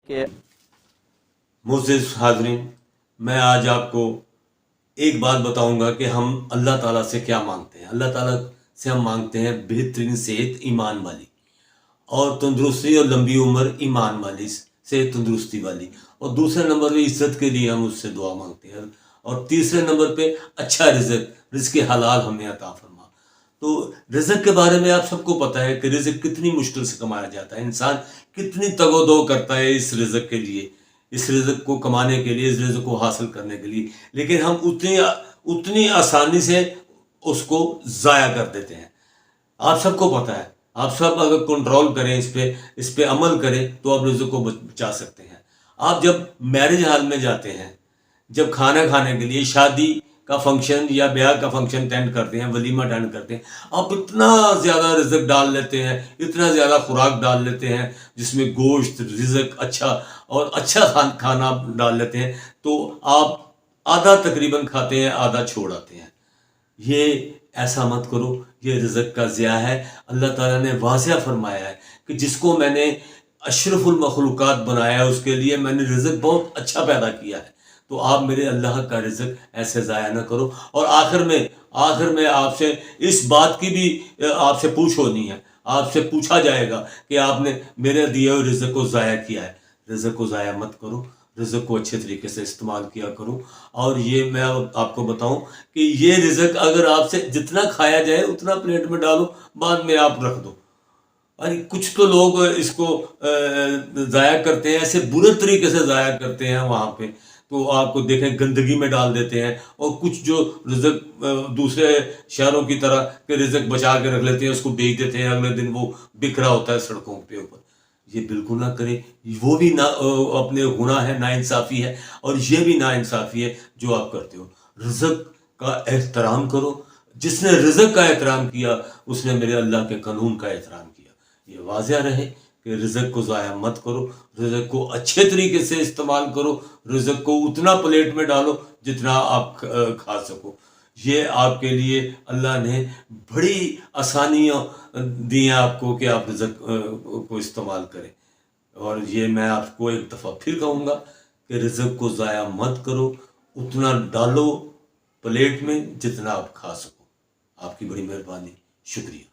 کہ मुअज़्ज़िज़ हाज़रीन, मैं आज आपको एक बात बताऊंगा कि हम अल्लाह ताला से क्या मांगते हैं। अल्लाह ताला से हम मांगते हैं बेहतरीन सेहत ईमान वाली, और तंदुरुस्ती और लंबी उम्र ईमान वाली सेहत तंदुरुस्ती वाली, और दूसरे नंबर पे इज्जत के लिए हम उससे दुआ मांगते हैं, और तीसरे नंबर पे अच्छा रिज़्क़ हलाल हमें अता फरमा। तो रिज़्क़ के बारे में आप सबको पता है कि रिज़्क़ कितनी मुश्किल से कमाया जाता है, इंसान कितनी तगोदो करता है इस रिज़्क़ के लिए, इस रिज़्क़ को कमाने के लिए, इस रिज़्क़ को हासिल करने के लिए, लेकिन हम उतनी आसानी से उसको ज़ाया कर देते हैं। आप सबको पता है, आप सब अगर कंट्रोल करें, इस पे अमल करें तो आप रिज़्क़ को बचा सकते हैं। आप जब मैरिज हॉल में जाते हैं, जब खाना खाने के लिए, शादी का फंक्शन या ब्याह का फंक्शन अटेंड करते हैं, वलीमा अटेंड करते हैं, आप इतना ज़्यादा रिज़्क़ डाल लेते हैं, इतना ज़्यादा खुराक डाल लेते हैं जिसमें गोश्त, रिज़्क़ अच्छा और अच्छा खाना डाल लेते हैं, तो आप आधा तकरीबन खाते हैं, आधा छोड़ आते हैं। ये ऐसा मत करो, ये रिज़्क़ का ज़िया है। अल्लाह ताला ने वाज़िह फरमाया है कि जिसको मैंने अशरफुल मखलूक़ात बनाया है, उसके लिए मैंने रिज़्क़ बहुत अच्छा पैदा किया है। तो आप मेरे अल्लाह का रिज़्क़ ऐसे ज़ाया ना करो। और आखिर में आपसे इस बात की भी आपसे पूछ होनी है, आपसे पूछा जाएगा कि आपने मेरे दिए हुए रिज़्क़ को ज़ाया किया है। रिज़्क़ को ज़ाया मत करो, रिज़्क़ को अच्छे तरीके से इस्तेमाल किया करो। और ये मैं आपको बताऊं कि ये रिज़्क़ अगर आपसे जितना खाया जाए उतना प्लेट में डालो, बाद में आप रख दो। अरे कुछ तो लोग इसको ज़ाया करते हैं, ऐसे बुरे तरीके से ज़ाया करते हैं वहाँ पे, तो आपको देखें गंदगी में डाल देते हैं। और कुछ जो रिज़्क़ दूसरे शहरों की तरह के रिज़्क़ बचा के रख लेते हैं, उसको बेच देते हैं, अगले दिन वो बिखरा होता है सड़कों पे ऊपर। ये बिल्कुल ना करें, वो भी ना अपने गुनाह है, नाइंसाफ़ी है, और ये भी नाइंसाफ़ी है जो आप करते हो। रिज़्क़ का एहतराम करो, जिसने रिज़्क़ का एहतराम किया उसने मेरे अल्लाह के कानून का एहतराम किया। ये वाज़िह रहे कि रिज़्क़ को ज़ाया मत करो, रिज़्क़ को अच्छे तरीके से इस्तेमाल करो, रिज़्क़ को उतना प्लेट में डालो जितना आप खा सको। ये आपके लिए अल्लाह ने बड़ी आसानियाँ दी हैं आपको कि आप रिज़्क़ को इस्तेमाल करें। और ये मैं आपको एक दफ़ा फिर कहूँगा कि रिज़्क़ को ज़ाया मत करो, उतना डालो प्लेट में जितना आप खा सको। आपकी बड़ी मेहरबानी, शुक्रिया।